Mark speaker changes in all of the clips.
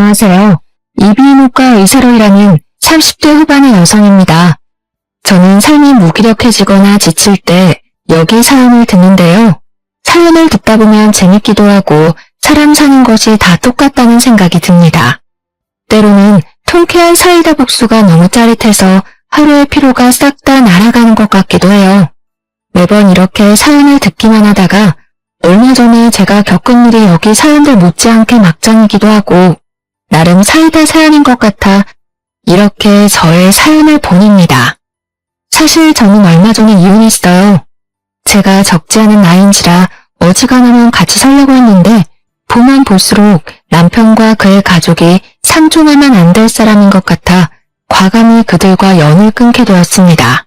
Speaker 1: 안녕하세요. 이비인후과 의사로 일하는 30대 후반의 여성입니다. 저는 삶이 무기력해지거나 지칠 때 여기 사연을 듣는데요. 사연을 듣다 보면 재밌기도 하고 사람 사는 것이 다 똑같다는 생각이 듭니다. 때로는 통쾌한 사이다 복수가 너무 짜릿해서 하루의 피로가 싹 다 날아가는 것 같기도 해요. 매번 이렇게 사연을 듣기만 하다가 얼마 전에 제가 겪은 일이 여기 사연들 못지않게 막장이기도 하고 나름 사이다 사연인 것 같아 이렇게 저의 사연을 보냅니다. 사실 저는 얼마 전에 이혼했어요. 제가 적지 않은 나이인지라 어지간하면 같이 살려고 했는데 보면 볼수록 남편과 그의 가족이 상종하면 안 될 사람인 것 같아 과감히 그들과 연을 끊게 되었습니다.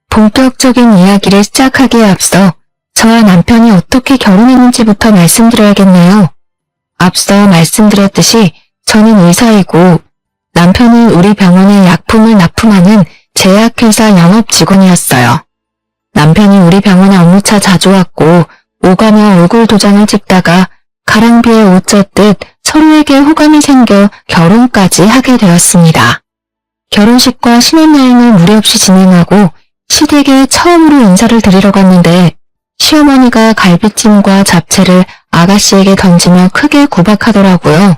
Speaker 1: 본격적인 이야기를 시작하기에 앞서 저와 남편이 어떻게 결혼했는지부터 말씀드려야겠네요. 앞서 말씀드렸듯이 저는 의사이고 남편은 우리 병원에 약품을 납품하는 제약회사 영업 직원이었어요. 남편이 우리 병원에 업무차 자주 왔고 오가며 얼굴 도장을 찍다가 가랑비에 옷 젖듯 서로에게 호감이 생겨 결혼까지 하게 되었습니다. 결혼식과 신혼여행을 무리 없이 진행하고 시댁에 처음으로 인사를 드리러 갔는데 시어머니가 갈비찜과 잡채를 아가씨에게 던지며 크게 구박하더라고요.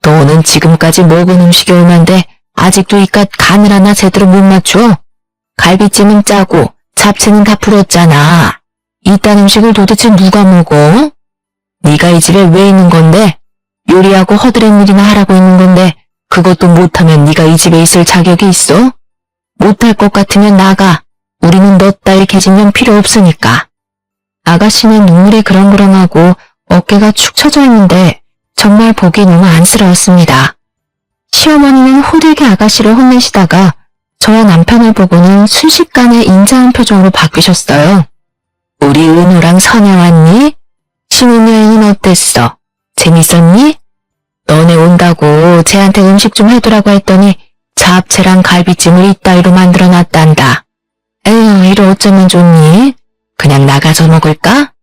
Speaker 1: 너는 지금까지 먹은 음식이 얼만데 아직도 이깟 간을 하나 제대로 못 맞춰? 갈비찜은 짜고 잡채는 다 불었잖아. 이딴 음식을 도대체 누가 먹어? 네가 이 집에 왜 있는 건데? 요리하고 허드렛 일이나 하라고 있는 건데 그것도 못하면 네가 이 집에 있을 자격이 있어? 못할 것 같으면 나가. 우리는 너 따위 개진년 필요 없으니까. 아가씨는 눈물이 그렁그렁하고 어깨가 축 처져 있는데 정말 보기 너무 안쓰러웠습니다. 시어머니는 호되게 아가씨를 혼내시다가 저와 남편을 보고는 순식간에 인자한 표정으로 바뀌셨어요. 우리 은우랑 선혜 왔니? 신혼여행은 어땠어? 재밌었니? 너네 온다고 쟤한테 음식 좀 해두라고 했더니 잡채랑 갈비찜을 이따위로 만들어놨단다. 에휴, 이를 어쩌면 좋니? 그냥 나가서 먹을까?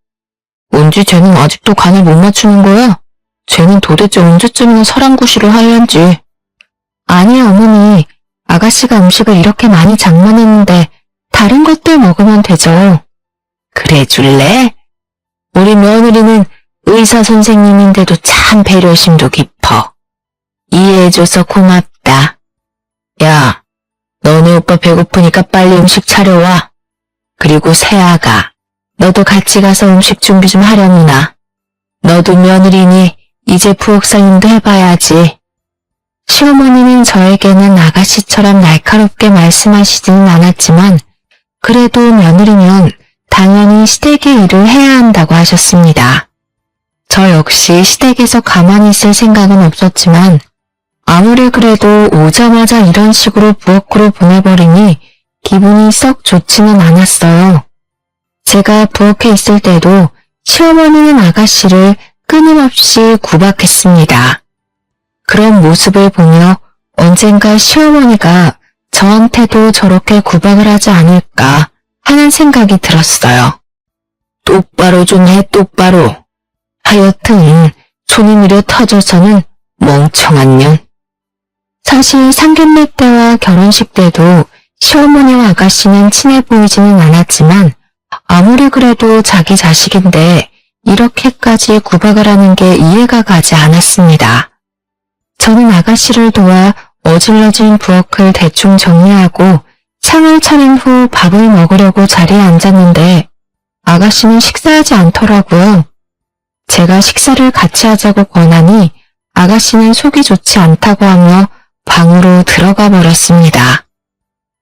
Speaker 1: 뭔지 쟤는 아직도 간을 못 맞추는 거야? 쟤는 도대체 언제쯤이나 설왕구실을 하려는지. 아니야 어머니, 아가씨가 음식을 이렇게 많이 장만했는데 다른 것들 먹으면 되죠. 그래 줄래? 우리 며느리는 의사 선생님인데도 참 배려심도 깊어. 이해해줘서 고맙다. 야, 너네 오빠 배고프니까 빨리 음식 차려와. 그리고 세아가, 너도 같이 가서 음식 준비 좀 하려무나. 너도 며느리니 이제 부엌살림도 해봐야지. 시어머니는 저에게는 아가씨처럼 날카롭게 말씀하시지는 않았지만 그래도 며느리면 당연히 시댁의 일을 해야 한다고 하셨습니다. 저 역시 시댁에서 가만히 있을 생각은 없었지만 아무리 그래도 오자마자 이런 식으로 부엌으로 보내버리니 기분이 썩 좋지는 않았어요. 제가 부엌에 있을 때도 시어머니는 아가씨를 끊임없이 구박했습니다. 그런 모습을 보며 언젠가 시어머니가 저한테도 저렇게 구박을 하지 않을까 하는 생각이 들었어요. 똑바로 좀 해 똑바로. 하여튼 손이 느려 터져서는 멍청한 년. 사실 상견례 때와 결혼식 때도 시어머니와 아가씨는 친해 보이지는 않았지만 아무리 그래도 자기 자식인데 이렇게까지 구박을 하는 게 이해가 가지 않았습니다. 저는 아가씨를 도와 어질러진 부엌을 대충 정리하고 상을 차린 후 밥을 먹으려고 자리에 앉았는데 아가씨는 식사하지 않더라고요. 제가 식사를 같이 하자고 권하니 아가씨는 속이 좋지 않다고 하며 방으로 들어가 버렸습니다.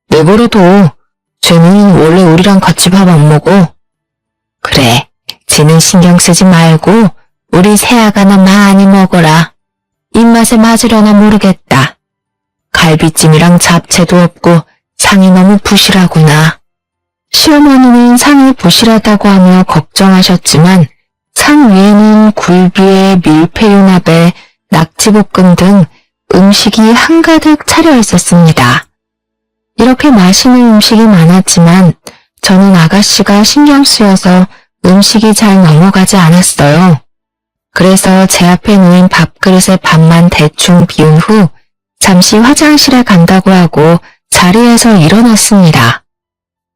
Speaker 1: 내버려둬. 쟤는 원래 우리랑 같이 밥 안 먹어. 그래, 쟤는 신경 쓰지 말고 우리 세아가나 많이 먹어라. 입맛에 맞으려나 모르겠다. 갈비찜이랑 잡채도 없고 상이 너무 부실하구나. 시어머니는 상이 부실하다고 하며 걱정하셨지만 상 위에는 굴비에 밀푀유나베, 낙지볶음 등 음식이 한가득 차려 있었습니다. 이렇게 맛있는 음식이 많았지만 저는 아가씨가 신경 쓰여서 음식이 잘 넘어가지 않았어요. 그래서 제 앞에 놓인 밥그릇에 밥만 대충 비운 후 잠시 화장실에 간다고 하고 자리에서 일어났습니다.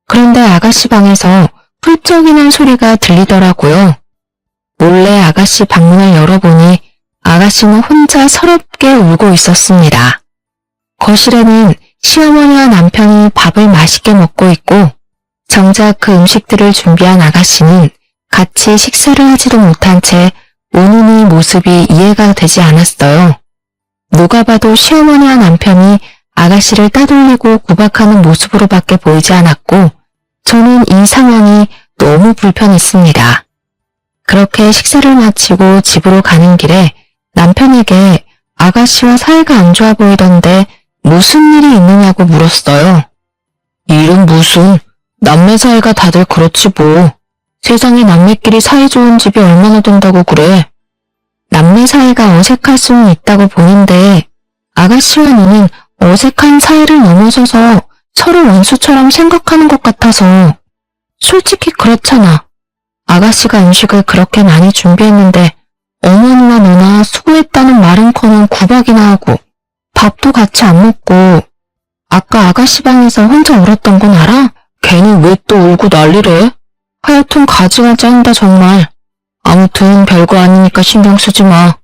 Speaker 1: 그런데 아가씨 방에서 훌쩍이는 소리가 들리더라고요. 몰래 아가씨 방문을 열어보니 아가씨는 혼자 서럽게 울고 있었습니다. 거실에는 시어머니와 남편이 밥을 맛있게 먹고 있고 정작 그 음식들을 준비한 아가씨는 같이 식사를 하지도 못한 채 우는 이 모습이 이해가 되지 않았어요. 누가 봐도 시어머니와 남편이 아가씨를 따돌리고 구박하는 모습으로밖에 보이지 않았고 저는 이 상황이 너무 불편했습니다. 그렇게 식사를 마치고 집으로 가는 길에 남편에게 아가씨와 사이가 안 좋아 보이던데 무슨 일이 있느냐고 물었어요. 일은 무슨, 남매 사이가 다들 그렇지 뭐. 세상에 남매끼리 사이 좋은 집이 얼마나 된다고 그래. 남매 사이가 어색할 수는 있다고 보는데 아가씨와 너는 어색한 사이를 넘어서서 서로 원수처럼 생각하는 것 같아서. 솔직히 그렇잖아. 아가씨가 음식을 그렇게 많이 준비했는데 어머니나 너나 수고했다는 말은커녕 구박이나 하고 밥도 같이 안 먹고. 아까 아가씨 방에서 혼자 울었던 건 알아? 괜히 왜 또 울고 난리래? 하여튼 가지가지 한다 정말. 아무튼 별거 아니니까 신경 쓰지 마.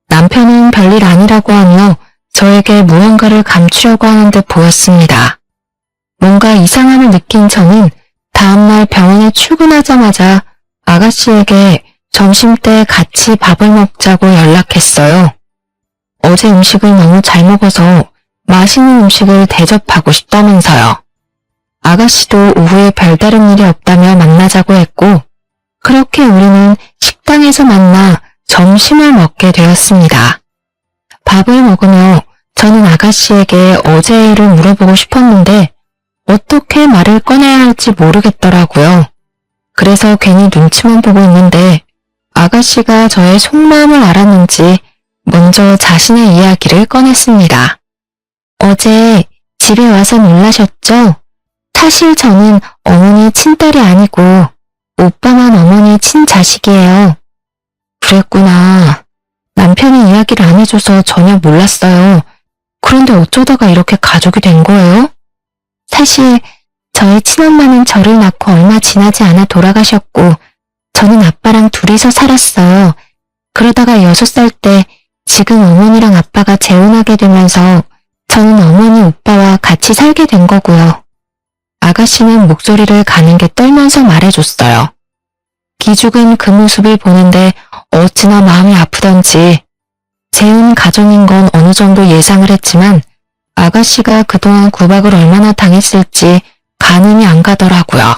Speaker 1: 남편은 별일 아니라고 하며 저에게 무언가를 감추려고 하는 듯 보였습니다. 뭔가 이상함을 느낀 저는 다음날 병원에 출근하자마자 아가씨에게 점심때 같이 밥을 먹자고 연락했어요. 어제 음식을 너무 잘 먹어서 맛있는 음식을 대접하고 싶다면서요. 아가씨도 오후에 별다른 일이 없다며 만나자고 했고 그렇게 우리는 식당에서 만나 점심을 먹게 되었습니다. 밥을 먹으며 저는 아가씨에게 어제의 일을 물어보고 싶었는데 어떻게 말을 꺼내야 할지 모르겠더라고요. 그래서 괜히 눈치만 보고 있는데 아가씨가 저의 속마음을 알았는지 먼저 자신의 이야기를 꺼냈습니다. 어제 집에 와서 놀라셨죠? 사실 저는 어머니 친딸이 아니고 오빠만 어머니 친자식이에요. 그랬구나. 남편이 이야기를 안 해줘서 전혀 몰랐어요. 그런데 어쩌다가 이렇게 가족이 된 거예요? 사실 저희 친엄마는 저를 낳고 얼마 지나지 않아 돌아가셨고 저는 아빠랑 둘이서 살았어요. 그러다가 6살 때 지금 어머니랑 아빠가 재혼하게 되면서 저는 어머니 오빠와 같이 살게 된 거고요. 아가씨는 목소리를 가늘게 떨면서 말해줬어요. 기죽은 그 모습을 보는데 어찌나 마음이 아프던지. 재혼 가정인 건 어느 정도 예상을 했지만 아가씨가 그동안 구박을 얼마나 당했을지 가늠이 안 가더라고요.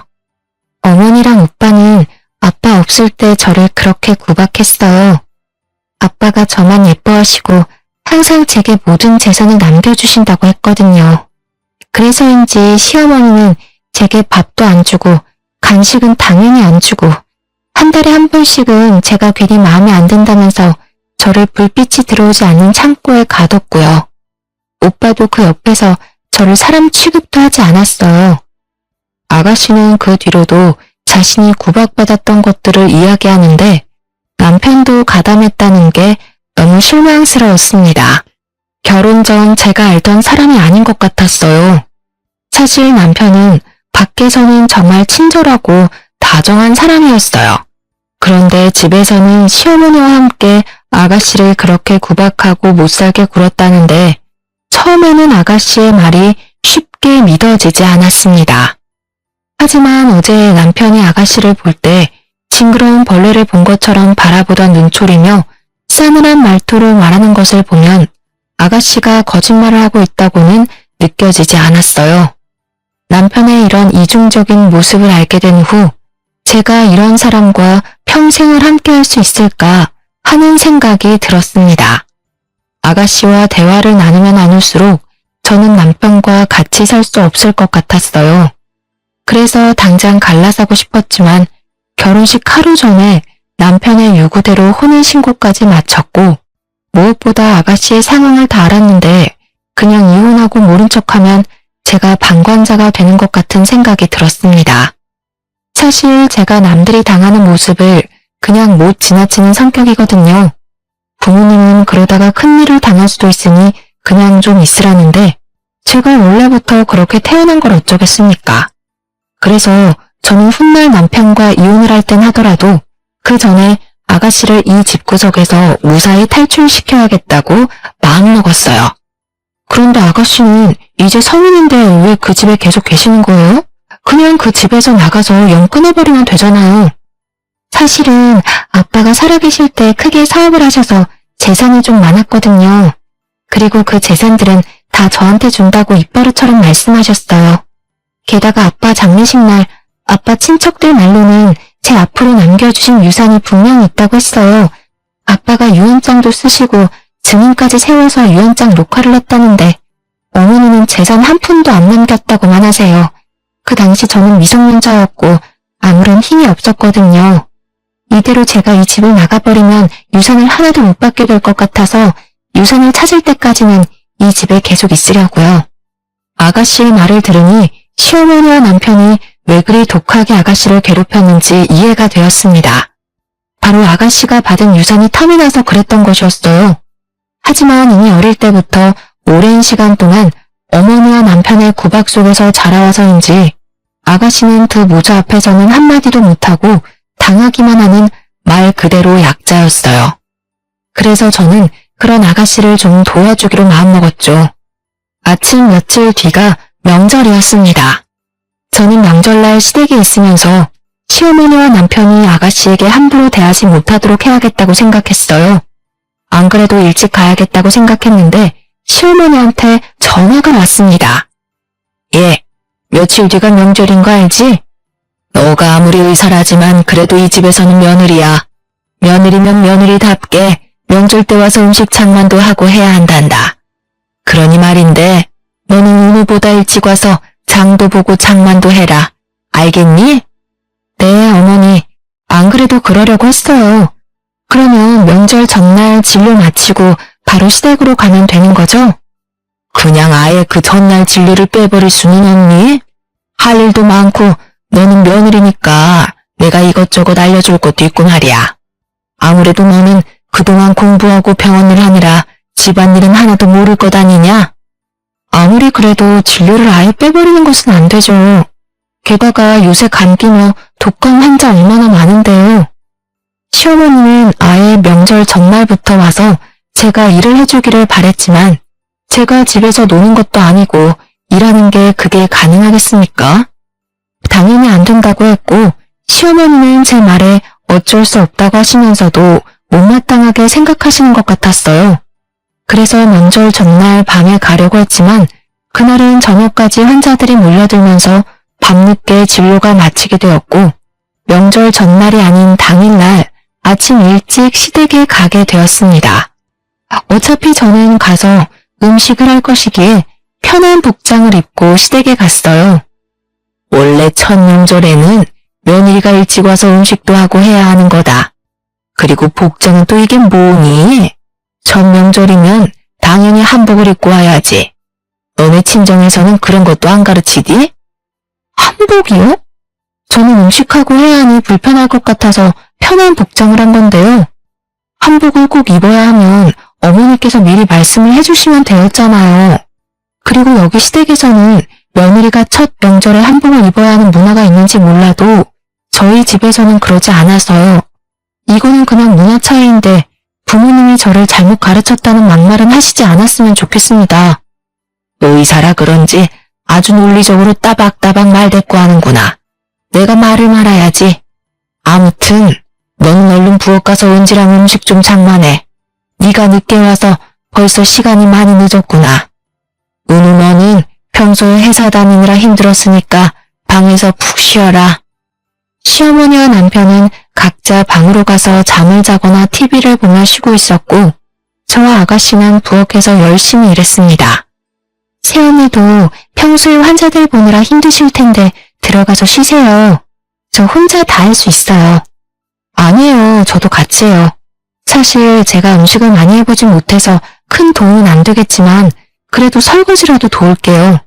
Speaker 1: 어머니랑 오빠는 아빠 없을 때 저를 그렇게 구박했어요. 아빠가 저만 예뻐하시고 항상 제게 모든 재산을 남겨주신다고 했거든요. 그래서인지 시어머니는 제게 밥도 안 주고 간식은 당연히 안 주고 한 달에 한 번씩은 제가 괜히 마음에 안 든다면서 저를 불빛이 들어오지 않는 창고에 가뒀고요. 오빠도 그 옆에서 저를 사람 취급도 하지 않았어요. 아가씨는 그 뒤로도 자신이 구박받았던 것들을 이야기하는데 남편도 가담했다는 게 너무 실망스러웠습니다. 결혼 전 제가 알던 사람이 아닌 것 같았어요. 사실 남편은 밖에서는 정말 친절하고 다정한 사람이었어요. 그런데 집에서는 시어머니와 함께 아가씨를 그렇게 구박하고 못살게 굴었다는데 처음에는 아가씨의 말이 쉽게 믿어지지 않았습니다. 하지만 어제 남편이 아가씨를 볼 때 징그러운 벌레를 본 것처럼 바라보던 눈초리며 싸늘한 말투로 말하는 것을 보면 아가씨가 거짓말을 하고 있다고는 느껴지지 않았어요. 남편의 이런 이중적인 모습을 알게 된 후 제가 이런 사람과 평생을 함께할 수 있을까 하는 생각이 들었습니다. 아가씨와 대화를 나누면 나눌수록 저는 남편과 같이 살 수 없을 것 같았어요. 그래서 당장 갈라서고 싶었지만 결혼식 하루 전에 남편의 요구대로 혼인신고까지 마쳤고 무엇보다 아가씨의 상황을 다 알았는데 그냥 이혼하고 모른 척하면 제가 방관자가 되는 것 같은 생각이 들었습니다. 사실 제가 남들이 당하는 모습을 그냥 못 지나치는 성격이거든요. 부모님은 그러다가 큰일을 당할 수도 있으니 그냥 좀 있으라는데 제가 원래부터 그렇게 태어난 걸 어쩌겠습니까? 그래서 저는 훗날 남편과 이혼을 할 땐 하더라도 그 전에 아가씨를 이 집구석에서 무사히 탈출시켜야겠다고 마음먹었어요. 그런데 아가씨는 이제 성인인데 왜 그 집에 계속 계시는 거예요? 그냥 그 집에서 나가서 영 끊어버리면 되잖아요. 사실은 아빠가 살아계실 때 크게 사업을 하셔서 재산이 좀 많았거든요. 그리고 그 재산들은 다 저한테 준다고 입버릇처럼 말씀하셨어요. 게다가 아빠 장례식 날 아빠 친척들 말로는 제 앞으로 남겨주신 유산이 분명히 있다고 했어요. 아빠가 유언장도 쓰시고 증인까지 세워서 유언장 녹화를 했다는데 어머니는 재산 한 푼도 안 남겼다고만 하세요. 그 당시 저는 미성년자였고 아무런 힘이 없었거든요. 이대로 제가 이 집을 나가버리면 유산을 하나도 못 받게 될 것 같아서 유산을 찾을 때까지는 이 집에 계속 있으려고요. 아가씨의 말을 들으니 시어머니와 남편이 왜 그리 독하게 아가씨를 괴롭혔는지 이해가 되었습니다. 바로 아가씨가 받은 유산이 탐이 나서 그랬던 것이었어요. 하지만 이미 어릴 때부터 오랜 시간 동안 어머니와 남편의 구박 속에서 자라와서인지 아가씨는 그 모자 앞에서는 한마디도 못하고 당하기만 하는 말 그대로 약자였어요. 그래서 저는 그런 아가씨를 좀 도와주기로 마음먹었죠. 아침 며칠 뒤가 명절이었습니다. 저는 명절날 시댁에 있으면서 시어머니와 남편이 아가씨에게 함부로 대하지 못하도록 해야겠다고 생각했어요. 안 그래도 일찍 가야겠다고 생각했는데 시어머니한테 전화가 왔습니다. 예, 며칠 뒤가 명절인 거 알지? 너가 아무리 의사라지만 그래도 이 집에서는 며느리야. 며느리면 며느리답게 명절 때 와서 음식 장만도 하고 해야 한단다. 그러니 말인데 너는 은우보다 일찍 와서 장도 보고 장만도 해라. 알겠니? 네, 어머니. 안 그래도 그러려고 했어요. 그러면 명절 전날 진료 마치고 바로 시댁으로 가면 되는 거죠? 그냥 아예 그 전날 진료를 빼버릴 수는 없니? 할 일도 많고 너는 며느리니까 내가 이것저것 알려줄 것도 있고 말이야. 아무래도 너는 그동안 공부하고 병원일 하느라 집안일은 하나도 모를 것 아니냐? 아무리 그래도 진료를 아예 빼버리는 것은 안 되죠. 게다가 요새 감기며 독감 환자 얼마나 많은데요. 시어머니는 아예 명절 전날부터 와서 제가 일을 해주기를 바랬지만 제가 집에서 노는 것도 아니고 일하는 게 그게 가능하겠습니까? 당연히 안 된다고 했고 시어머니는 제 말에 어쩔 수 없다고 하시면서도 못마땅하게 생각하시는 것 같았어요. 그래서 명절 전날 밤에 가려고 했지만 그날은 저녁까지 환자들이 몰려들면서 밤늦게 진료가 마치게 되었고 명절 전날이 아닌 당일날 아침 일찍 시댁에 가게 되었습니다. 어차피 저는 가서 음식을 할 것이기에 편한 복장을 입고 시댁에 갔어요. 원래 첫 명절에는 며느리가 일찍 와서 음식도 하고 해야 하는 거다. 그리고 복장은 또 이게 뭐니? 첫 명절이면 당연히 한복을 입고 와야지. 너네 친정에서는 그런 것도 안 가르치디? 한복이요? 저는 음식하고 해야 하니 불편할 것 같아서 편한 복장을 한 건데요. 한복을 꼭 입어야 하면 어머니께서 미리 말씀을 해주시면 되었잖아요. 그리고 여기 시댁에서는 며느리가 첫 명절에 한복을 입어야 하는 문화가 있는지 몰라도 저희 집에서는 그러지 않아서요. 이거는 그냥 문화 차이인데 부모님이 저를 잘못 가르쳤다는 막말은 하시지 않았으면 좋겠습니다. 의사라 그런지 아주 논리적으로 따박따박 말대꾸하는구나. 내가 말을 말아야지. 아무튼 너는 얼른 부엌 가서 은지랑 음식 좀 장만해. 네가 늦게 와서 벌써 시간이 많이 늦었구나. 은우 너는 평소에 회사 다니느라 힘들었으니까 방에서 푹 쉬어라. 시어머니와 남편은 각자 방으로 가서 잠을 자거나 TV를 보며 쉬고 있었고 저와 아가씨는 부엌에서 열심히 일했습니다. 새어머니도 평소에 환자들 보느라 힘드실 텐데 들어가서 쉬세요. 저 혼자 다 할 수 있어요. 아니에요. 저도 같이 해요. 사실 제가 음식을 많이 해보지 못해서 큰 도움은 안 되겠지만 그래도 설거지라도 도울게요.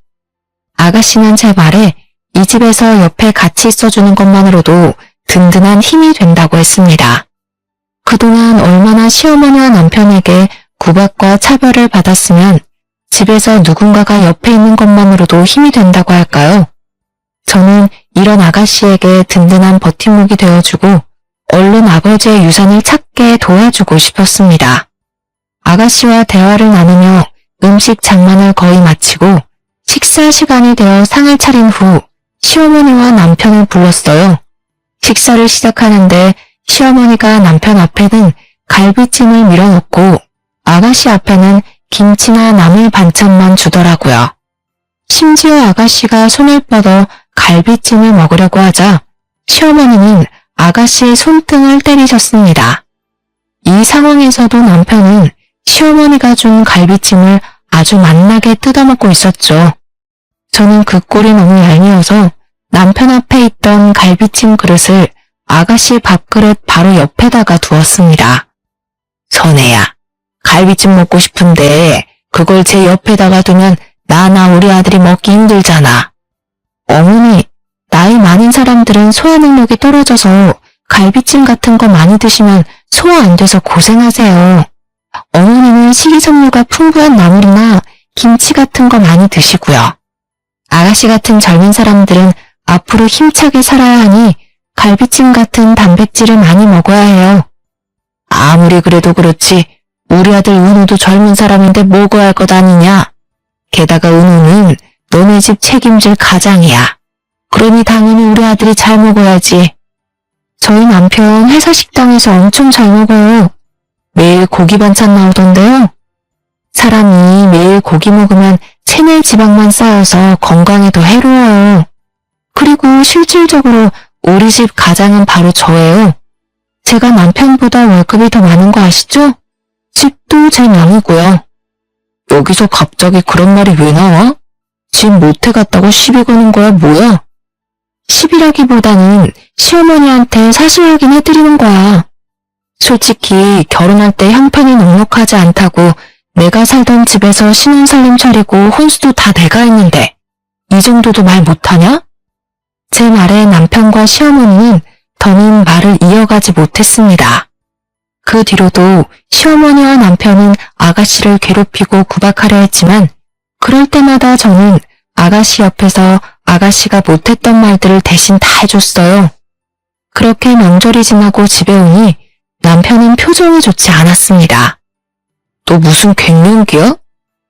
Speaker 1: 아가씨는 제 말에 이 집에서 옆에 같이 있어주는 것만으로도 든든한 힘이 된다고 했습니다. 그동안 얼마나 시어머니와 남편에게 구박과 차별을 받았으면 집에서 누군가가 옆에 있는 것만으로도 힘이 된다고 할까요? 저는 이런 아가씨에게 든든한 버팀목이 되어주고 얼른 아버지의 유산을 찾게 도와주고 싶었습니다. 아가씨와 대화를 나누며 음식 장만을 거의 마치고 식사 시간이 되어 상을 차린 후 시어머니와 남편을 불렀어요. 식사를 시작하는데 시어머니가 남편 앞에는 갈비찜을 밀어놓고 아가씨 앞에는 김치나 나물 반찬만 주더라고요. 심지어 아가씨가 손을 뻗어 갈비찜을 먹으려고 하자 시어머니는 아가씨의 손등을 때리셨습니다. 이 상황에서도 남편은 시어머니가 준 갈비찜을 아주 맛나게 뜯어먹고 있었죠. 저는 그 꼴이 너무 얄미워서 남편 앞에 있던 갈비찜 그릇을 아가씨 밥그릇 바로 옆에다가 두었습니다. 선혜야, 갈비찜 먹고 싶은데 그걸 제 옆에다가 두면 나나 우리 아들이 먹기 힘들잖아. 어머니, 나이 많은 사람들은 소화 능력이 떨어져서 갈비찜 같은 거 많이 드시면 소화 안 돼서 고생하세요. 어머니는 식이섬유가 풍부한 나물이나 김치 같은 거 많이 드시고요. 아가씨 같은 젊은 사람들은 앞으로 힘차게 살아야 하니 갈비찜 같은 단백질을 많이 먹어야 해요. 아무리 그래도 그렇지 우리 아들 은우도 젊은 사람인데 먹어야 할 것 아니냐. 게다가 은우는 너네 집 책임질 가장이야. 그러니 당연히 우리 아들이 잘 먹어야지. 저희 남편 회사 식당에서 엄청 잘 먹어요. 매일 고기 반찬 나오던데요. 사람이 매일 고기 먹으면 체내 지방만 쌓여서 건강에 더 해로워요. 그리고 실질적으로 우리 집 가장은 바로 저예요. 제가 남편보다 월급이 더 많은 거 아시죠? 집도 제 명이고요. 여기서 갑자기 그런 말이 왜 나와? 집 못해갔다고 시비 거는 거야 뭐야? 시비라기보다는 시어머니한테 사실 확인해드리는 거야. 솔직히 결혼할 때 형편이 넉넉하지 않다고 내가 살던 집에서 신혼살림 차리고 혼수도 다 내가 했는데 이 정도도 말 못하냐? 제 말에 남편과 시어머니는 더는 말을 이어가지 못했습니다. 그 뒤로도 시어머니와 남편은 아가씨를 괴롭히고 구박하려 했지만 그럴 때마다 저는 아가씨 옆에서 아가씨가 못했던 말들을 대신 다 해줬어요. 그렇게 명절이 지나고 집에 오니 남편은 표정이 좋지 않았습니다. 너 무슨 갱년기야?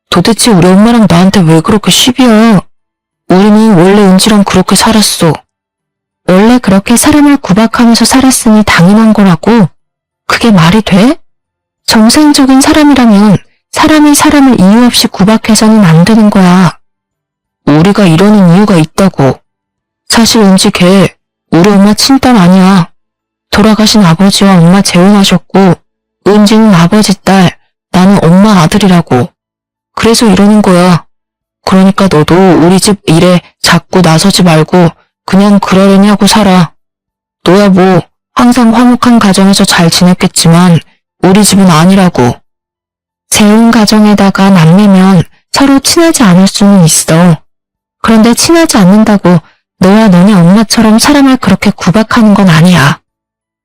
Speaker 1: 도대체 우리 엄마랑 나한테 왜 그렇게 시비야? 우리는 원래 은지랑 그렇게 살았어. 원래 그렇게 사람을 구박하면서 살았으니 당연한 거라고. 그게 말이 돼? 정상적인 사람이라면 사람이 사람을 이유 없이 구박해서는 안 되는 거야. 우리가 이러는 이유가 있다고. 사실 은지 걔 우리 엄마 친딸 아니야. 돌아가신 아버지와 엄마 재혼하셨고 은지는 아버지 딸, 나는 엄마 아들이라고. 그래서 이러는 거야. 그러니까 너도 우리 집 일에 자꾸 나서지 말고 그냥 그러려니 하고 살아. 너야 뭐 항상 화목한 가정에서 잘 지냈겠지만 우리 집은 아니라고. 재혼 가정에다가 남매면 서로 친하지 않을 수는 있어. 그런데 친하지 않는다고 너와 너네 엄마처럼 사람을 그렇게 구박하는 건 아니야.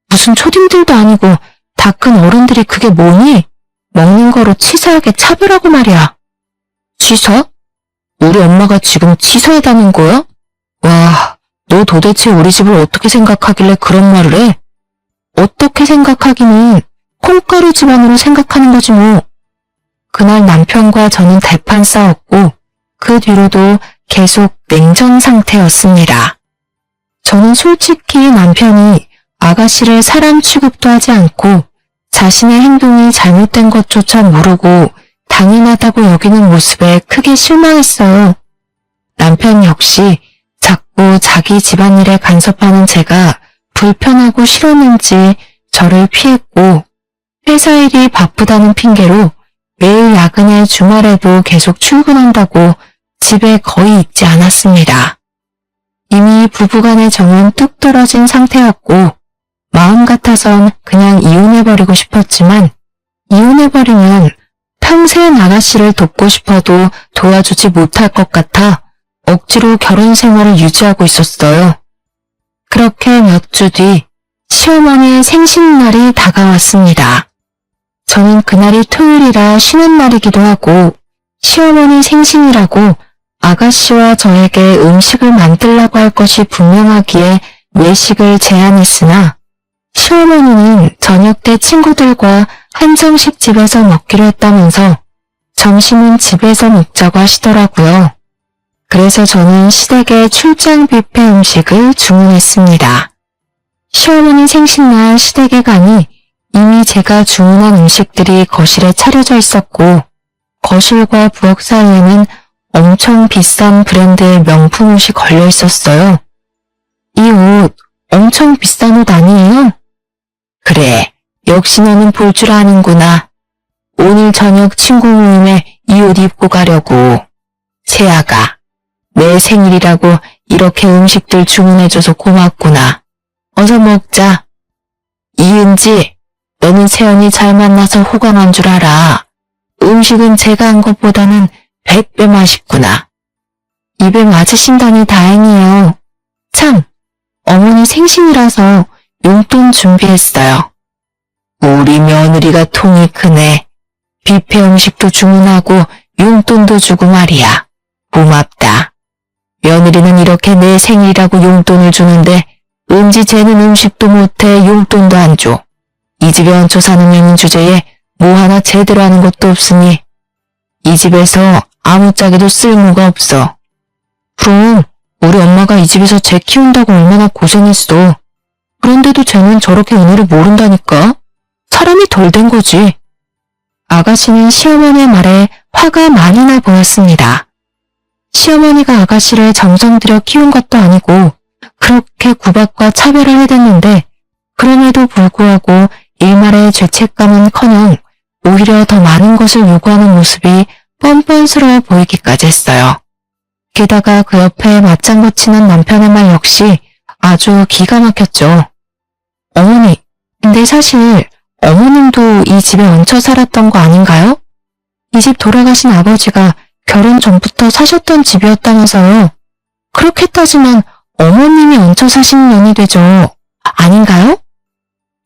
Speaker 1: 무슨 초딩들도 아니고 다 큰 어른들이 그게 뭐니? 먹는 거로 치사하게 차별하고 말이야. 치사? 우리 엄마가 지금 치사하다는 거야? 와, 너 도대체 우리 집을 어떻게 생각하길래 그런 말을 해? 어떻게 생각하기는 콩가루 집안으로 생각하는 거지 뭐. 그날 남편과 저는 대판 싸웠고 그 뒤로도 계속 냉전 상태였습니다. 저는 솔직히 남편이 아가씨를 사람 취급도 하지 않고 자신의 행동이 잘못된 것조차 모르고 당연하다고 여기는 모습에 크게 실망했어요. 남편 역시 자꾸 자기 집안일에 간섭하는 제가 불편하고 싫었는지 저를 피했고 회사 일이 바쁘다는 핑계로 매일 야근에 주말에도 계속 출근한다고 집에 거의 있지 않았습니다. 이미 부부간의 정은 뚝 떨어진 상태였고 마음 같아선 그냥 이혼해버리고 싶었지만 이혼해버리면 평생 아가씨를 돕고 싶어도 도와주지 못할 것 같아 억지로 결혼 생활을 유지하고 있었어요. 그렇게 몇 주 뒤 시어머니의 생신날이 다가왔습니다. 저는 그날이 토요일이라 쉬는 날이기도 하고 시어머니 생신이라고 아가씨와 저에게 음식을 만들라고 할 것이 분명하기에 외식을 제안했으나 시어머니는 저녁 때 친구들과 한정식 집에서 먹기로 했다면서 점심은 집에서 먹자고 하시더라고요. 그래서 저는 시댁의 출장 뷔페 음식을 주문했습니다. 시어머니 생신날 시댁에 가니 이미 제가 주문한 음식들이 거실에 차려져 있었고 거실과 부엌 사이에는 엄청 비싼 브랜드의 명품 옷이 걸려 있었어요. 이 옷 엄청 비싼 옷 아니에요? 그래, 역시 너는 볼 줄 아는구나. 오늘 저녁 친구 모임에 이 옷 입고 가려고. 채아가, 내 생일이라고 이렇게 음식들 주문해줘서 고맙구나. 어서 먹자. 이은지, 너는 세연이 잘 만나서 호강한 줄 알아. 음식은 제가 한 것보다는 100배 맛있구나. 입에 맞으신다니 다행이에요. 참, 어머니 생신이라서 용돈 준비했어요. 우리 며느리가 통이 크네. 뷔페 음식도 주문하고 용돈도 주고 말이야. 고맙다. 며느리는 이렇게 내 생일이라고 용돈을 주는데 은지 쟤는 음식도 못해 용돈도 안 줘. 이 집에 얹혀 사는 명인 주제에 뭐 하나 제대로 하는 것도 없으니 이 집에서 아무짝에도 쓸모가 없어. 그럼 우리 엄마가 이 집에서 쟤 키운다고 얼마나 고생했어. 그런데도 쟤는 저렇게 은혜를 모른다니까. 사람이 덜 된 거지. 아가씨는 시어머니의 말에 화가 많이 나 보였습니다. 시어머니가 아가씨를 정성 들여 키운 것도 아니고 그렇게 구박과 차별을 해댔는데 그럼에도 불구하고 일말의 죄책감은커녕 오히려 더 많은 것을 요구하는 모습이 뻔뻔스러워 보이기까지 했어요. 게다가 그 옆에 맞장구 치는 남편의 말 역시 아주 기가 막혔죠. 어머니, 근데 사실 어머님도 이 집에 얹혀 살았던 거 아닌가요? 이 집 돌아가신 아버지가 결혼 전부터 사셨던 집이었다면서요. 그렇게 따지면 어머님이 얹혀 사신 년이 되죠. 아닌가요?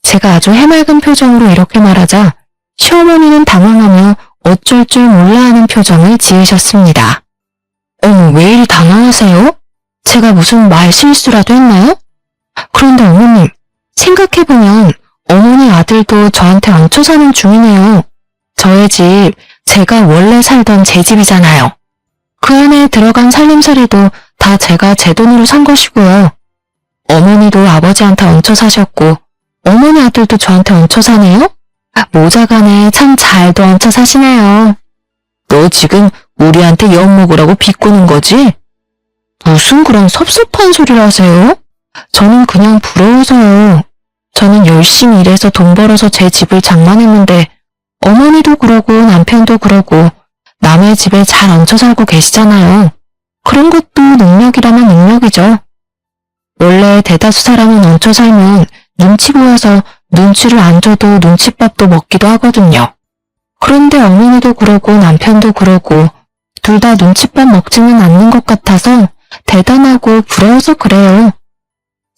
Speaker 1: 제가 아주 해맑은 표정으로 이렇게 말하자 시어머니는 당황하며 어쩔 줄 몰라 하는 표정을 지으셨습니다. 어머, 왜 이리 당황하세요? 제가 무슨 말 실수라도 했나요? 그런데 어머님, 생각해보면 어머니 아들도 저한테 얹혀 사는 중이네요. 저의 집, 제가 원래 살던 제 집이잖아요. 그 안에 들어간 살림살이도 다 제가 제 돈으로 산 것이고요. 어머니도 아버지한테 얹혀 사셨고 어머니 아들도 저한테 얹혀 사네요? 모자간에 참 잘도 얹혀 사시네요. 너 지금 우리한테 엿먹으라고 비꼬는 거지? 무슨 그런 섭섭한 소리를 하세요? 저는 그냥 부러워서요. 저는 열심히 일해서 돈 벌어서 제 집을 장만했는데 어머니도 그러고 남편도 그러고 남의 집에 잘 얹혀 살고 계시잖아요. 그런 것도 능력이라면 능력이죠. 원래 대다수 사람은 얹혀 살면 눈치 보여서 눈치를 안 줘도 눈칫밥도 먹기도 하거든요. 그런데 어머니도 그러고 남편도 그러고 둘 다 눈칫밥 먹지는 않는 것 같아서 대단하고 부러워서 그래요.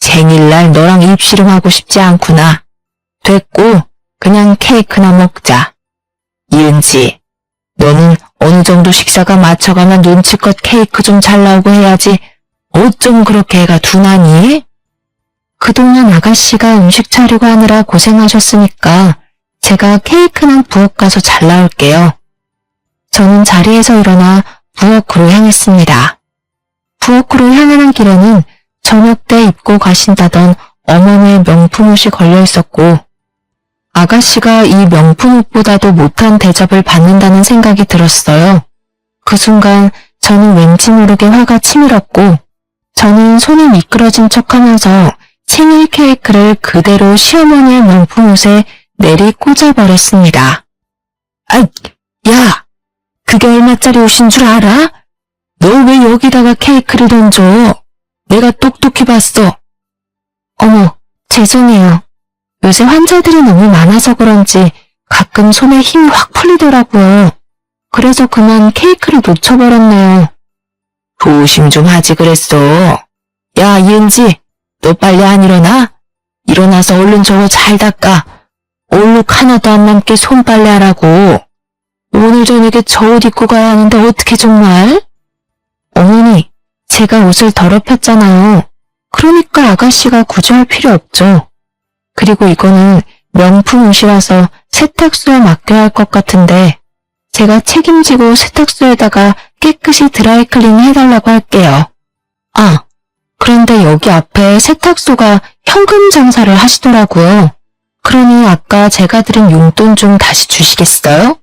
Speaker 1: 생일날 너랑 입씨름하고 싶지 않구나. 됐고 그냥 케이크나 먹자. 이은지, 너는 어느 정도 식사가 맞춰가면 눈치껏 케이크 좀 잘 나오고 해야지 어쩜 그렇게 애가 둔하니? 그동안 아가씨가 음식 차리고 하느라 고생하셨으니까 제가 케이크는 부엌 가서 잘 나올게요. 저는 자리에서 일어나 부엌으로 향했습니다. 부엌으로 향하는 길에는 저녁 때 입고 가신다던 어머니의 명품 옷이 걸려 있었고 아가씨가 이 명품 옷보다도 못한 대접을 받는다는 생각이 들었어요. 그 순간 저는 왠지 모르게 화가 치밀었고 저는 손이 미끄러진 척하면서 생일 케이크를 그대로 시어머니의 명품 옷에 내리 꽂아버렸습니다. 아이, 야! 그게 얼마짜리 옷인 줄 알아? 너 왜 여기다가 케이크를 던져? 내가 똑똑히 봤어. 어머, 죄송해요. 요새 환자들이 너무 많아서 그런지 가끔 손에 힘이 확 풀리더라고요. 그래서 그만 케이크를 놓쳐버렸네요. 조심 좀 하지 그랬어. 야, 이은지, 너 빨리 안 일어나? 일어나서 얼른 저거 잘 닦아. 얼룩 하나도 안 남게 손빨래 하라고. 오늘 저녁에 저 옷 입고 가야 하는데 어떻게 정말? 어머니, 제가 옷을 더럽혔잖아요. 그러니까 아가씨가 구조할 필요 없죠. 그리고 이거는 명품 옷이라서 세탁소에 맡겨야 할 것 같은데 제가 책임지고 세탁소에다가 깨끗이 드라이클닝 해달라고 할게요. 아, 그런데 여기 앞에 세탁소가 현금 장사를 하시더라고요. 그러니 아까 제가 드린 용돈 좀 다시 주시겠어요?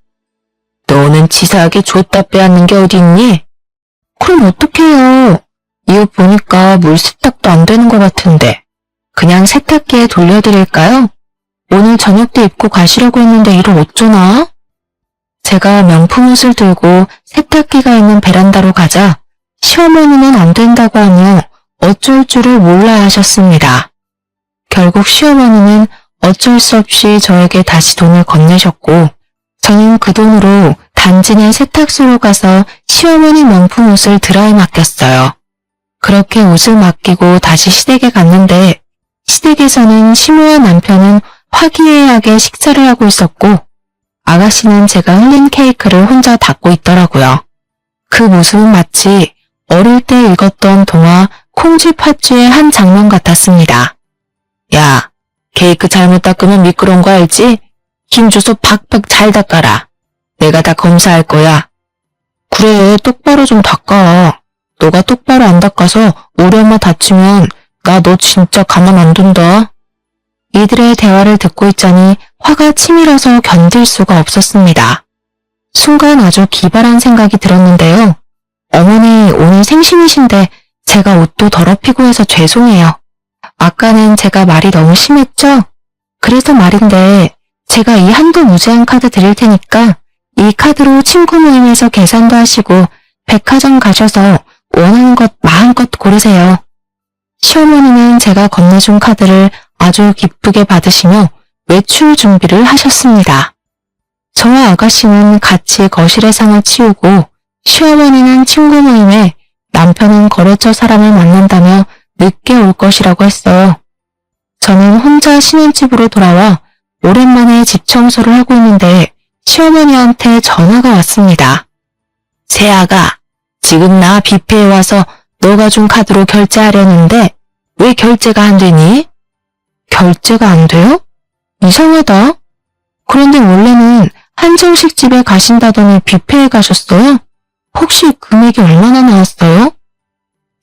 Speaker 1: 너는 치사하게 줬다 빼앗는 게 어디 있니? 그럼 어떡해요? 이 옷 보니까 물 세탁도 안 되는 것 같은데 그냥 세탁기에 돌려드릴까요? 오늘 저녁 때 입고 가시려고 했는데 이를 어쩌나? 제가 명품 옷을 들고 세탁기가 있는 베란다로 가자 시어머니는 안 된다고 하며 어쩔 줄을 몰라 하셨습니다. 결국 시어머니는 어쩔 수 없이 저에게 다시 돈을 건네셨고 저는 그 돈으로 단지 내 세탁소로 가서 시어머니 명품 옷을 드라이 맡겼어요. 그렇게 옷을 맡기고 다시 시댁에 갔는데 시댁에서는 시모와 남편은 화기애애하게 식사를 하고 있었고 아가씨는 제가 흘린 케이크를 혼자 닦고 있더라고요. 그 모습은 마치 어릴 때 읽었던 동화 콩쥐팥쥐의 한 장면 같았습니다. 야, 케이크 잘못 닦으면 미끄러운 거 알지? 힘줘서 팍팍 잘 닦아라. 내가 다 검사할 거야. 그래, 똑바로 좀 닦아. 너가 똑바로 안 닦아서 우리 엄마 다치면 나 너 진짜 가만 안 둔다. 이들의 대화를 듣고 있자니 화가 치밀어서 견딜 수가 없었습니다. 순간 아주 기발한 생각이 들었는데요. 어머니 오늘 생신이신데 제가 옷도 더럽히고 해서 죄송해요. 아까는 제가 말이 너무 심했죠? 그래서 말인데 제가 이 한도 무제한 카드 드릴 테니까 이 카드로 친구 모임에서 계산도 하시고 백화점 가셔서 원하는 것 마음껏 고르세요. 시어머니는 제가 건네준 카드를 아주 기쁘게 받으시며 외출 준비를 하셨습니다. 저와 아가씨는 같이 거실의 상을 치우고 시어머니는 친구 모임에 남편은 거래처 사람을 만난다며 늦게 올 것이라고 했어요. 저는 혼자 신혼집으로 돌아와 오랜만에 집 청소를 하고 있는데 시어머니한테 전화가 왔습니다. 새아가, 지금 나 뷔페에 와서 너가 준 카드로 결제하려는데 왜 결제가 안 되니? 결제가 안 돼요? 이상하다. 그런데 원래는 한정식 집에 가신다더니 뷔페에 가셨어요? 혹시 금액이 얼마나 나왔어요?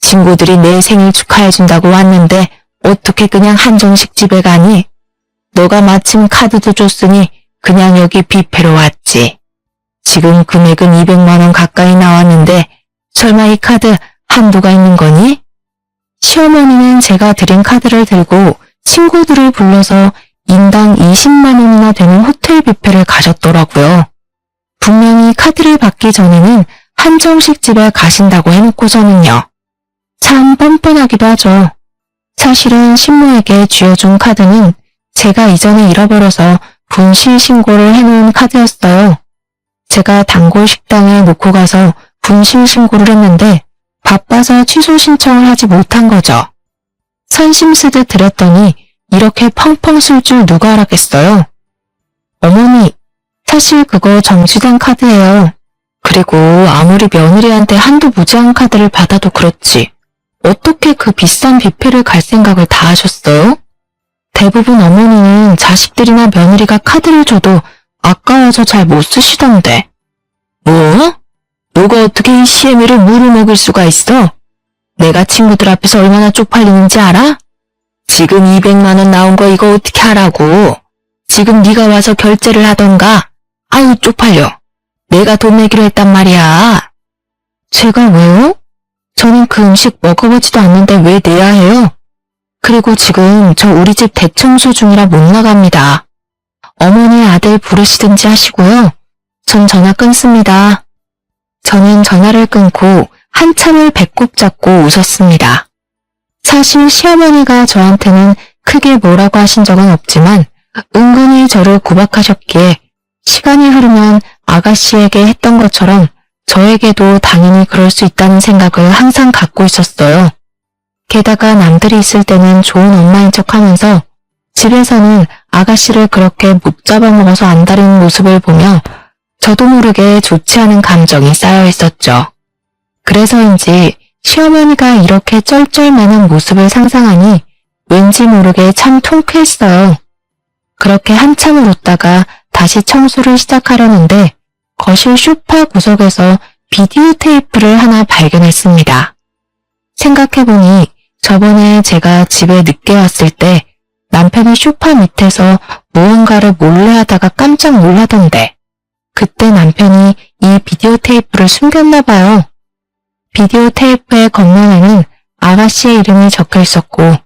Speaker 1: 친구들이 내 생일 축하해준다고 왔는데 어떻게 그냥 한정식 집에 가니? 너가 마침 카드도 줬으니 그냥 여기 뷔페로 왔지. 지금 금액은 200만 원 가까이 나왔는데 설마 이 카드 한도가 있는 거니? 시어머니는 제가 드린 카드를 들고 친구들을 불러서 인당 20만 원이나 되는 호텔 뷔페를 가셨더라고요. 분명히 카드를 받기 전에는 한정식 집에 가신다고 해놓고서는요. 참 뻔뻔하기도 하죠. 사실은 신모에게 쥐어준 카드는 제가 이전에 잃어버려서 분실 신고를 해놓은 카드였어요. 제가 단골 식당에 놓고 가서 분실 신고를 했는데 바빠서 취소 신청을 하지 못한 거죠. 선심 쓰듯 드렸더니 이렇게 펑펑 쓸 줄 누가 알았겠어요. 어머니, 사실 그거 정지된 카드예요. 그리고 아무리 며느리한테 한도 무제한 카드를 받아도 그렇지 어떻게 그 비싼 뷔페를 갈 생각을 다 하셨어요? 대부분 어머니는 자식들이나 며느리가 카드를 줘도 아까워서 잘 못 쓰시던데. 뭐? 너가 어떻게 이 시애미를 물을 먹일 수가 있어? 내가 친구들 앞에서 얼마나 쪽팔리는지 알아? 지금 200만 원 나온 거 이거 어떻게 하라고? 지금 네가 와서 결제를 하던가. 아유 쪽팔려. 내가 돈 내기로 했단 말이야. 제가 왜요? 저는 그 음식 먹어보지도 않는데 왜 내야 해요? 그리고 지금 저 우리 집 대청소 중이라 못 나갑니다. 어머니 아들 부르시든지 하시고요. 전 전화 끊습니다. 저는 전화를 끊고 한참을 배꼽 잡고 웃었습니다. 사실 시어머니가 저한테는 크게 뭐라고 하신 적은 없지만 은근히 저를 구박하셨기에 시간이 흐르면 아가씨에게 했던 것처럼 저에게도 당연히 그럴 수 있다는 생각을 항상 갖고 있었어요. 게다가 남들이 있을 때는 좋은 엄마인 척하면서 집에서는 아가씨를 그렇게 못 잡아먹어서 안달인 모습을 보며 저도 모르게 좋지 않은 감정이 쌓여 있었죠. 그래서인지 시어머니가 이렇게 쩔쩔매는 모습을 상상하니 왠지 모르게 참 통쾌했어요. 그렇게 한참을 웃다가 다시 청소를 시작하려는데 거실 소파 구석에서 비디오 테이프를 하나 발견했습니다. 생각해보니 저번에 제가 집에 늦게 왔을 때 남편이 소파 밑에서 무언가를 몰래 하다가 깜짝 놀라던데 그때 남편이 이 비디오 테이프를 숨겼나 봐요. 비디오 테이프의 겉면에는 아가씨의 이름이 적혀 있었고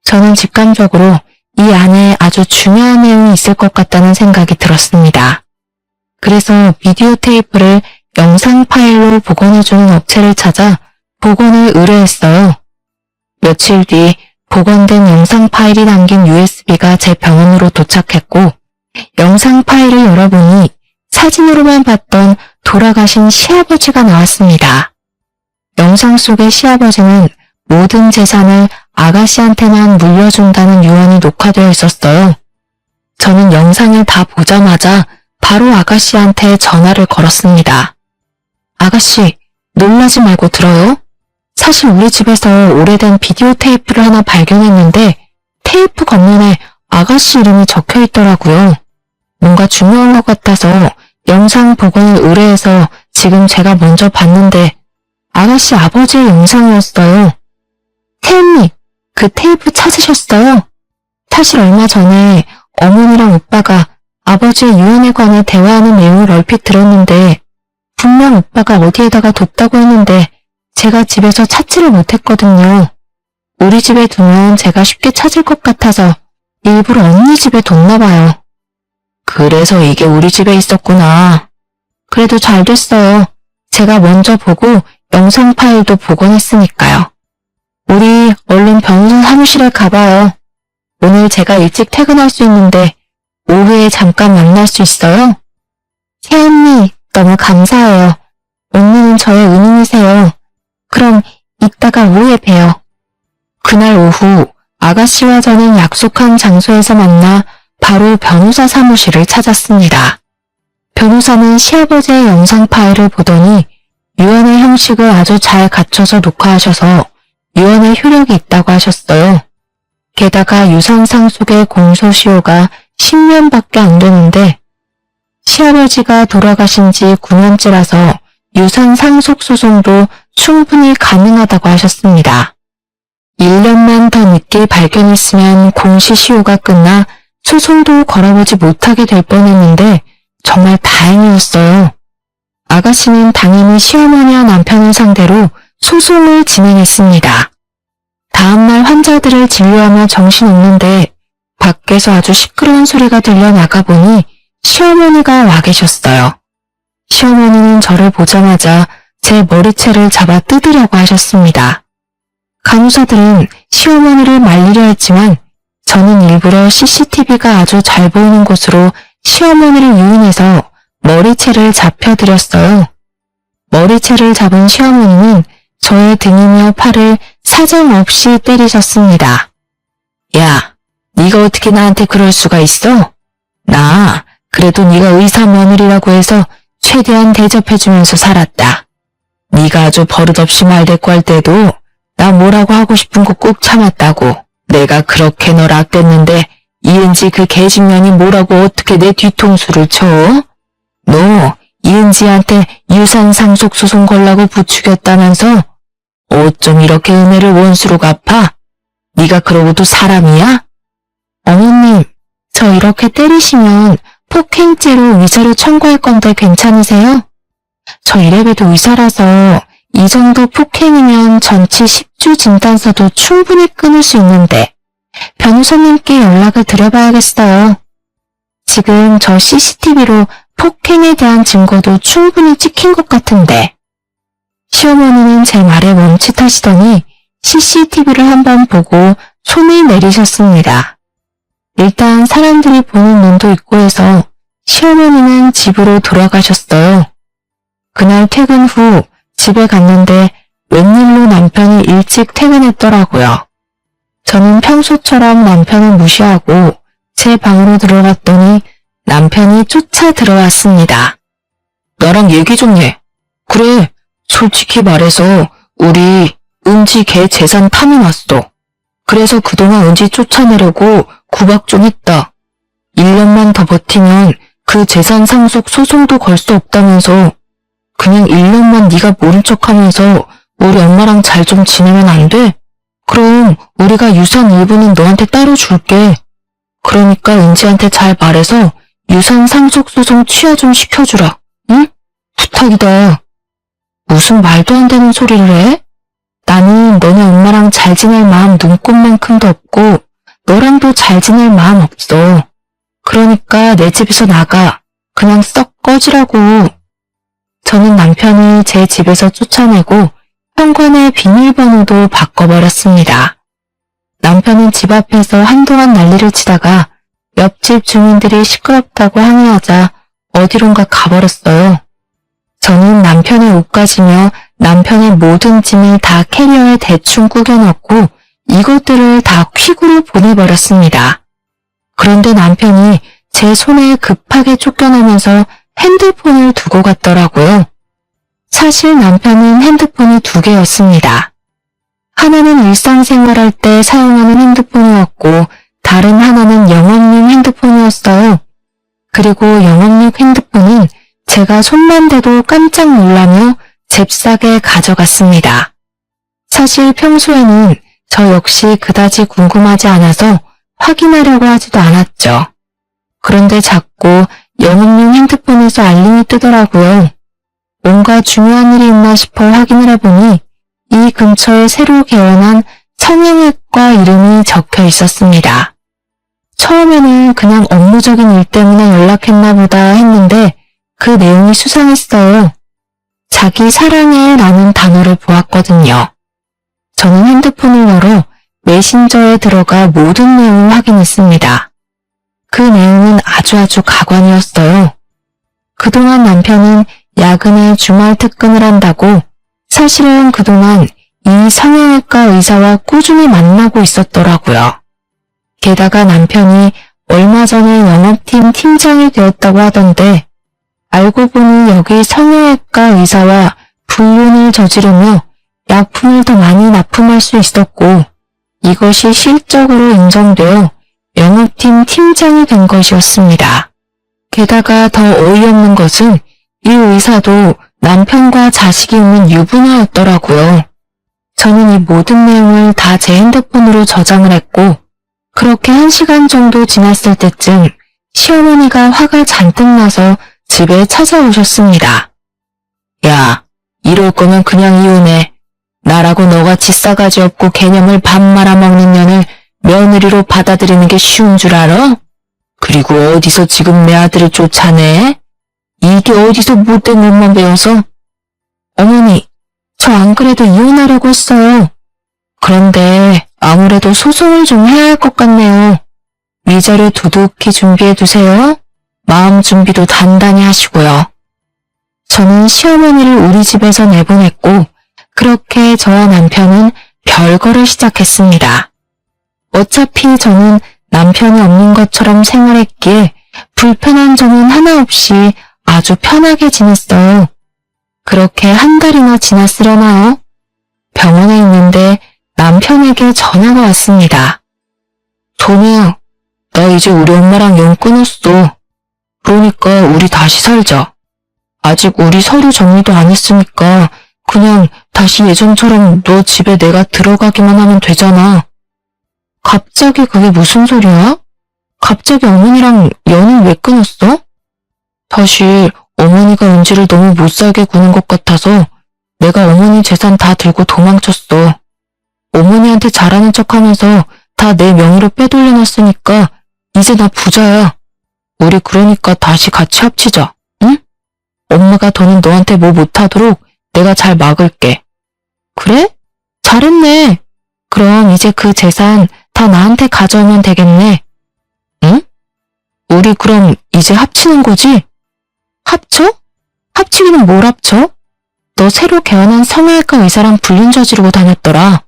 Speaker 1: 저는 직감적으로 이 안에 아주 중요한 내용이 있을 것 같다는 생각이 들었습니다. 그래서 비디오 테이프를 영상 파일로 복원해주는 업체를 찾아 복원을 의뢰했어요. 며칠 뒤 복원된 영상 파일이 담긴 USB가 제 병원으로 도착했고 영상 파일을 열어보니 사진으로만 봤던 돌아가신 시아버지가 나왔습니다. 영상 속의 시아버지는 모든 재산을 아가씨한테만 물려준다는 유언이 녹화되어 있었어요. 저는 영상을 다 보자마자 바로 아가씨한테 전화를 걸었습니다. 아가씨, 놀라지 말고 들어요. 사실 우리 집에서 오래된 비디오 테이프를 하나 발견했는데 테이프 겉면에 아가씨 이름이 적혀 있더라고요. 뭔가 중요한 것 같아서 영상 복원을 의뢰해서 지금 제가 먼저 봤는데 아가씨 아버지의 영상이었어요. 태연님, 그 테이프 찾으셨어요? 사실 얼마 전에 어머니랑 오빠가 아버지의 유언에 관해 대화하는 내용을 얼핏 들었는데 분명 오빠가 어디에다가 뒀다고 했는데 제가 집에서 찾지를 못했거든요. 우리 집에 두면 제가 쉽게 찾을 것 같아서 일부러 언니 집에 뒀나 봐요. 그래서 이게 우리 집에 있었구나. 그래도 잘 됐어요. 제가 먼저 보고 영상 파일도 복원했으니까요. 우리 얼른 변호사 사무실에 가봐요. 오늘 제가 일찍 퇴근할 수 있는데 오후에 잠깐 만날 수 있어요? 태연니, 너무 감사해요. 언니는 저의 은인이세요. 그럼 이따가 오후에 봬요. 그날 오후 아가씨와 저는 약속한 장소에서 만나 바로 변호사 사무실을 찾았습니다. 변호사는 시아버지의 영상 파일을 보더니 유언의 형식을 아주 잘 갖춰서 녹화하셔서 유언의 효력이 있다고 하셨어요. 게다가 유산 상속의 공소시효가 10년밖에 안 되는데 시아버지가 돌아가신 지 9년째라서 유산 상속 소송도 충분히 가능하다고 하셨습니다. 1년만 더 늦게 발견했으면 공시시효가 끝나 소송도 걸어보지 못하게 될 뻔했는데 정말 다행이었어요. 아가씨는 당연히 시어머니와 남편을 상대로 소송을 진행했습니다. 다음날 환자들을 진료하며 정신없는데 밖에서 아주 시끄러운 소리가 들려 나가보니 시어머니가 와 계셨어요. 시어머니는 저를 보자마자 제 머리채를 잡아 뜯으려고 하셨습니다. 간호사들은 시어머니를 말리려 했지만 저는 일부러 CCTV가 아주 잘 보이는 곳으로 시어머니를 유인해서 머리채를 잡혀드렸어요. 머리채를 잡은 시어머니는 저의 등이며 팔을 사정없이 때리셨습니다. 야, 네가 어떻게 나한테 그럴 수가 있어? 나 그래도 네가 의사 며느리라고 해서 최대한 대접해주면서 살았다. 네가 아주 버릇없이 말대꾸 할 때도 나 뭐라고 하고 싶은 거 꾹 참았다고. 내가 그렇게 널 아꼈는데 이은지 그 개집년이 뭐라고 어떻게 내 뒤통수를 쳐? 너 이은지한테 유산 상속 소송 걸라고 부추겼다면서? 어쩜 이렇게 은혜를 원수로 갚아? 네가 그러고도 사람이야? 어머님, 저 이렇게 때리시면 폭행죄로 위자료 청구할 건데 괜찮으세요? 저 이래봬도 의사라서 이 정도 폭행이면 전치 10주 진단서도 충분히 끊을 수 있는데 변호사님께 연락을 드려봐야겠어요. 지금 저 CCTV로 폭행에 대한 증거도 충분히 찍힌 것 같은데. 시어머니는 제 말에 멈칫하시더니 CCTV를 한번 보고 손을 내리셨습니다. 일단 사람들이 보는 눈도 있고 해서 시어머니는 집으로 돌아가셨어요. 그날 퇴근 후 집에 갔는데 웬일로 남편이 일찍 퇴근했더라고요. 저는 평소처럼 남편을 무시하고 제 방으로 들어갔더니 남편이 쫓아 들어왔습니다. 나랑 얘기 좀 해. 그래, 솔직히 말해서 우리 은지 걔 재산 탐이 났어. 그래서 그동안 은지 쫓아내려고 구박 좀 했다. 1년만 더 버티면 그 재산 상속 소송도 걸 수 없다면서 그냥 1년만 네가 모른 척하면서 우리 엄마랑 잘 좀 지내면 안 돼? 그럼 우리가 유산 일부는 너한테 따로 줄게. 그러니까 은지한테 잘 말해서 유산 상속 소송 취하 좀 시켜주라. 응? 부탁이다. 무슨 말도 안 되는 소리를 해? 나는 너네 엄마랑 잘 지낼 마음 눈꼽만큼도 없고 너랑도 잘 지낼 마음 없어. 그러니까 내 집에서 나가. 그냥 썩 꺼지라고. 저는 남편을 제 집에서 쫓아내고 현관의 비밀번호도 바꿔버렸습니다. 남편은 집 앞에서 한동안 난리를 치다가 옆집 주민들이 시끄럽다고 항의하자 어디론가 가버렸어요. 저는 남편의 옷가지며 남편의 모든 짐을 다 캐리어에 대충 꾸겨넣고 이것들을 다 퀵으로 보내버렸습니다. 그런데 남편이 제 손에 급하게 쫓겨나면서 핸드폰을 두고 갔더라고요. 사실 남편은 핸드폰이 2개였습니다. 하나는 일상생활할 때 사용하는 핸드폰이었고 다른 하나는 영업용 핸드폰이었어요. 그리고 영업용 핸드폰은 제가 손만 대도 깜짝 놀라며 잽싸게 가져갔습니다. 사실 평소에는 저 역시 그다지 궁금하지 않아서 확인하려고 하지도 않았죠. 그런데 자꾸 영업용 핸드폰에서 알림이 뜨더라고요. 뭔가 중요한 일이 있나 싶어 확인을 해보니 이 근처에 새로 개원한 성형외과 이름이 적혀 있었습니다. 처음에는 그냥 업무적인 일 때문에 연락했나 보다 했는데 그 내용이 수상했어요. 자기 사랑해 라는 단어를 보았거든요. 저는 핸드폰을 열어 메신저에 들어가 모든 내용을 확인했습니다. 그 내용은 아주 가관이었어요. 그동안 남편은 야근에 주말 특근을 한다고 사실은 그동안 이 성형외과 의사와 꾸준히 만나고 있었더라고요. 게다가 남편이 얼마 전에 영업팀 팀장이 되었다고 하던데 알고 보니 여기 성형외과 의사와 불륜을 저지르며 약품을 더 많이 납품할 수 있었고 이것이 실적으로 인정되어 영업팀 팀장이 된 것이었습니다. 게다가 더 어이없는 것은 이 의사도 남편과 자식이 있는 유부녀였더라고요. 저는 이 모든 내용을 다 제 핸드폰으로 저장을 했고 그렇게 1시간 정도 지났을 때쯤 시어머니가 화가 잔뜩 나서 집에 찾아오셨습니다. 야, 이럴 거면 그냥 이혼해. 나라고 너같이 싸가지 없고 개념을 밥 말아먹는 년을 며느리로 받아들이는 게 쉬운 줄 알아? 그리고 어디서 지금 내 아들을 쫓아내? 이게 어디서 못된 것만 배워서? 어머니, 저 안 그래도 이혼하려고 했어요. 그런데 아무래도 소송을 좀 해야 할 것 같네요. 위자료 두둑히 준비해 두세요. 마음 준비도 단단히 하시고요. 저는 시어머니를 우리 집에서 내보냈고 그렇게 저와 남편은 별거를 시작했습니다. 어차피 저는 남편이 없는 것처럼 생활했기에 불편한 점은 하나 없이 아주 편하게 지냈어요. 그렇게 한 달이나 지났으려나요? 병원에 있는데 남편에게 전화가 왔습니다. 도미야, 나 이제 우리 엄마랑 연 끊었어. 그러니까 우리 다시 살자. 아직 우리 서류 정리도 안 했으니까 그냥 다시 예전처럼 너 집에 내가 들어가기만 하면 되잖아. 갑자기 그게 무슨 소리야? 갑자기 어머니랑 연을 왜 끊었어? 사실 어머니가 은지를 너무 못살게 구는 것 같아서 내가 어머니 재산 다 들고 도망쳤어. 어머니한테 잘하는 척하면서 다 내 명의로 빼돌려놨으니까 이제 나 부자야. 우리 그러니까 다시 같이 합치자. 응? 엄마가 더는 너한테 뭐 못하도록 내가 잘 막을게. 그래? 잘했네. 그럼 이제 그 재산 다 나한테 가져오면 되겠네. 응? 우리 그럼 이제 합치는 거지? 합쳐? 합치기는 뭘 합쳐? 너 새로 개원한 성형외과 의사랑 불륜 저지르고 다녔더라.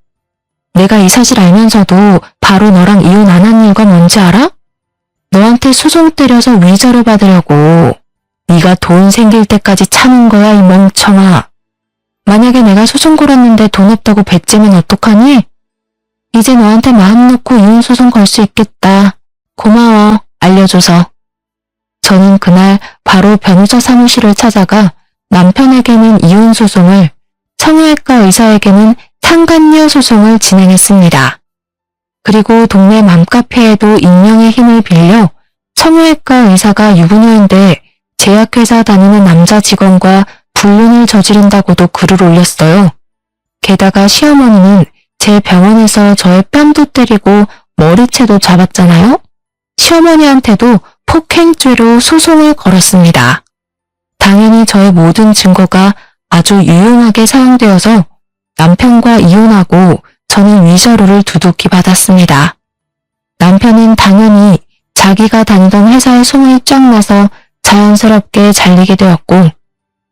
Speaker 1: 내가 이 사실 알면서도 바로 너랑 이혼 안 한 이유가 뭔지 알아? 너한테 소송 때려서 위자료 받으려고. 네가 돈 생길 때까지 참은 거야, 이 멍청아. 만약에 내가 소송 걸었는데 돈 없다고 배째면 어떡하니? 이제 너한테 마음 놓고 이혼 소송 걸 수 있겠다. 고마워, 알려줘서. 저는 그날 바로 변호사 사무실을 찾아가 남편에게는 이혼 소송을, 성형외과 의사에게는 상간녀 소송을 진행했습니다. 그리고 동네 맘카페에도 익명의 힘을 빌려 성형외과 의사가 유부녀인데 제약회사 다니는 남자 직원과 불륜을 저지른다고도 글을 올렸어요. 게다가 시어머니는 제 병원에서 저의 뺨도 때리고 머리채도 잡았잖아요. 시어머니한테도 폭행죄로 소송을 걸었습니다. 당연히 저의 모든 증거가 아주 유용하게 사용되어서 남편과 이혼하고 저는 위자료를 두둑히 받았습니다. 남편은 당연히 자기가 다니던 회사에 소문이 쫙 나서 자연스럽게 잘리게 되었고,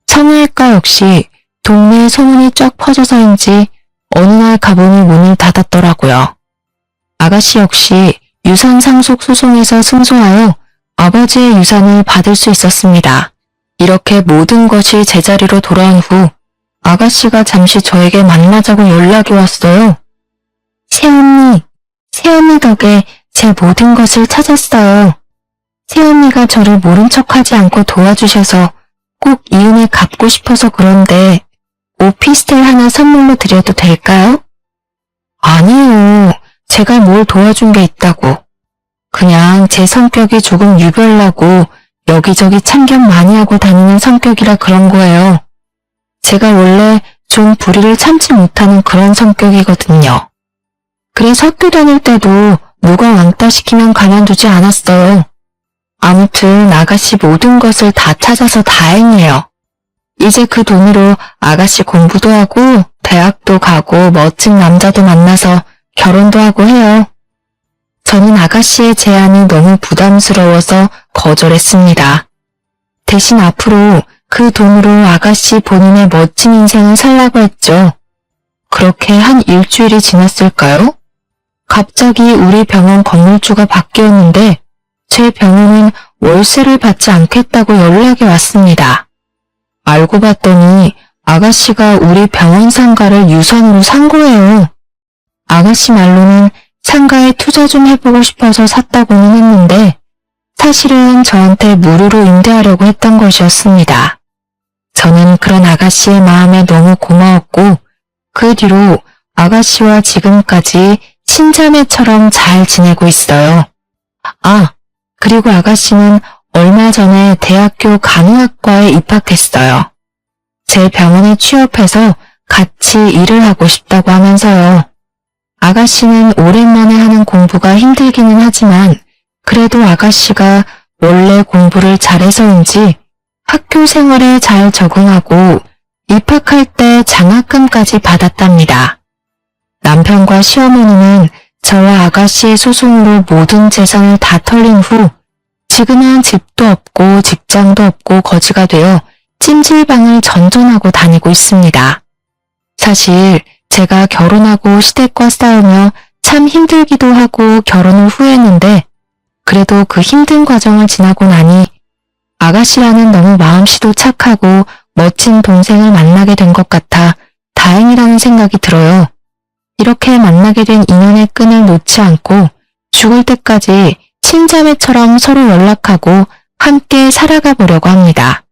Speaker 1: 성형외과 역시 동네에 소문이 쫙 퍼져서인지 어느 날 가보니 문을 닫았더라고요. 아가씨 역시 유산 상속 소송에서 승소하여 아버지의 유산을 받을 수 있었습니다. 이렇게 모든 것이 제자리로 돌아온 후 아가씨가 잠시 저에게 만나자고 연락이 왔어요. 새언니 덕에 제 모든 것을 찾았어요. 새언니가 저를 모른 척하지 않고 도와주셔서 꼭 이 은혜 갚고 싶어서 그런데 오피스텔 하나 선물로 드려도 될까요? 아니요. 제가 뭘 도와준 게 있다고. 그냥 제 성격이 조금 유별나고 여기저기 참견 많이 하고 다니는 성격이라 그런 거예요. 제가 원래 좀 불의를 참지 못하는 그런 성격이거든요. 그래서 학교 다닐 때도 누가 왕따 시키면 가만두지 않았어요. 아무튼 아가씨 모든 것을 다 찾아서 다행이에요. 이제 그 돈으로 아가씨 공부도 하고 대학도 가고 멋진 남자도 만나서 결혼도 하고 해요. 저는 아가씨의 제안이 너무 부담스러워서 거절했습니다. 대신 앞으로 그 돈으로 아가씨 본인의 멋진 인생을 살라고 했죠. 그렇게 한 일주일이 지났을까요? 갑자기 우리 병원 건물주가 바뀌었는데 제 병원은 월세를 받지 않겠다고 연락이 왔습니다. 알고 봤더니 아가씨가 우리 병원 상가를 유선으로 산 거예요. 아가씨 말로는 상가에 투자 좀 해보고 싶어서 샀다고는 했는데 사실은 저한테 무료로 임대하려고 했던 것이었습니다. 저는 그런 아가씨의 마음에 너무 고마웠고 그 뒤로 아가씨와 지금까지 친자매처럼 잘 지내고 있어요. 그리고 아가씨는 얼마 전에 대학교 간호학과에 입학했어요. 제 병원에 취업해서 같이 일을 하고 싶다고 하면서요. 아가씨는 오랜만에 하는 공부가 힘들기는 하지만 그래도 아가씨가 원래 공부를 잘해서인지 학교 생활에 잘 적응하고 입학할 때 장학금까지 받았답니다. 남편과 시어머니는 저와 아가씨의 소송으로 모든 재산을 다 털린 후 지금은 집도 없고 직장도 없고 거지가 되어 찜질방을 전전하고 다니고 있습니다. 사실 제가 결혼하고 시댁과 싸우며 참 힘들기도 하고 결혼을 후회했는데 그래도 그 힘든 과정을 지나고 나니 아가씨라는 너무 마음씨도 착하고 멋진 동생을 만나게 된 것 같아 다행이라는 생각이 들어요. 이렇게 만나게 된 인연의 끈을 놓지 않고 죽을 때까지 친자매처럼 서로 연락하고 함께 살아가 보려고 합니다.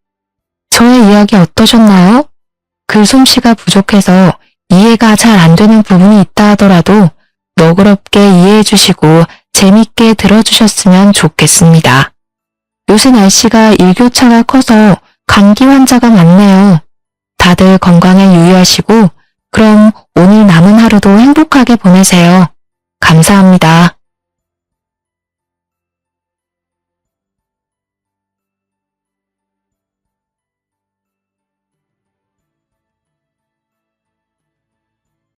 Speaker 1: 저의 이야기 어떠셨나요? 글솜씨가 부족해서 이해가 잘 안 되는 부분이 있다 하더라도 너그럽게 이해해 주시고 재밌게 들어주셨으면 좋겠습니다. 요새 날씨가 일교차가 커서 감기 환자가 많네요. 다들 건강에 유의하시고 그럼 오늘 남은 하루도 행복하게 보내세요. 감사합니다.